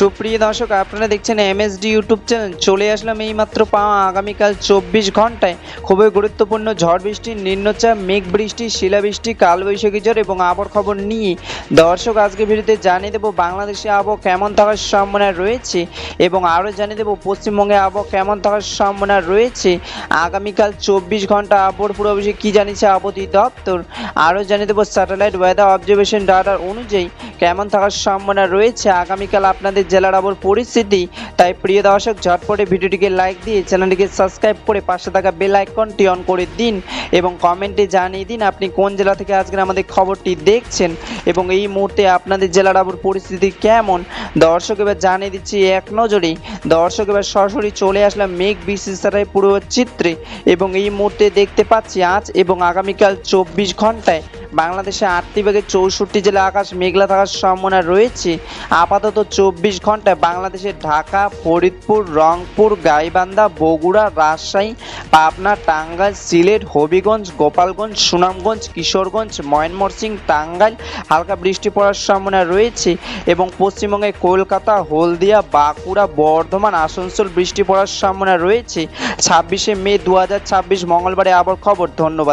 সুপ্রিয় দর্শক, আপনারা দেখছেন এমএসডি ইউটিউব চ্যানেল। চলে আসলাম এইমাত্র পাওয়া আগামীকাল 24 ঘন্টায় খুবই গুরুত্বপূর্ণ ঝড় বৃষ্টি, নিম্নচাপ, মেঘ বৃষ্টি, শিলাবৃষ্টি, কালবৈশাখী ঝড় এবং আবহাওয়ার খবর নিয়ে দর্শক আজকে ভিডিওতে জানিয়ে দেবো বাংলাদেশে আবহাওয়া কেমন থাকার সম্ভাবনা রয়েছে এবং আরও জানিয়ে দেবো পশ্চিমবঙ্গে আবহাওয়া কেমন থাকার সম্ভাবনা রয়েছে। আগামীকাল 24 ঘন্টা আবহাওয়ার পূর্বাভাসে কী জানিয়েছে আবহাওয়া দপ্তর, আরও জানিয়ে দেবো স্যাটেলাইট ওয়েদার অবজারভেশন ডাটা অনুযায়ী কেমন থাকার সম্ভাবনা রয়েছে আগামীকাল আপনাদের জেলার আবহাওয়ার পরিস্থিতি। তাই প্রিয় দর্শক, ঝটপটে ভিডিওটিকে লাইক দিয়ে চ্যানেলটিকে সাবস্ক্রাইব করে পাশে থাকা বেল আইকনটি অন করে দিন এবং কমেন্টে জানিয়ে দিন আপনি কোন জেলা থেকে আজকের আমাদের খবরটি দেখছেন এবং এই মুহূর্তে আপনাদের জেলার আবহাওয়ার পরিস্থিতি কেমন। দর্শক এবার জানিয়ে দিচ্ছি এক নজরেই। দর্শক এবার সরাসরি চলে আসলাম মেঘ বিশেষতায় পুরো চিত্রে এবং এই মুহূর্তে দেখতে পাচ্ছি আজ এবং আগামীকাল 24 ঘন্টায় বাংলাদেশে 8 বিভাগের 64 জেলা আকাশ মেঘলা থাকার সম্ভাবনা রয়েছে। আপাতত 24 ঘন্টায় বাংলাদেশের ঢাকা, ফরিদপুর, রংপুর, গাইবান্ধা, বগুড়া, রাজশাহী, পাবনা, টাঙ্গাইল, সিলেট, হবিগঞ্জ, গোপালগঞ্জ, সুনামগঞ্জ, কিশোরগঞ্জ, ময়মনসিংহ, টাঙ্গাইল হালকা বৃষ্টি পড়ার সম্ভাবনা রয়েছে এবং পশ্চিমবঙ্গে কলকাতা, হলদিয়া, বাঁকুড়া, বর্ধমান, আসানসোল বৃষ্টি পড়ার সম্ভাবনা রয়েছে। 26শে মে 2026 মঙ্গলবারে আবার খবর। ধন্যবাদ।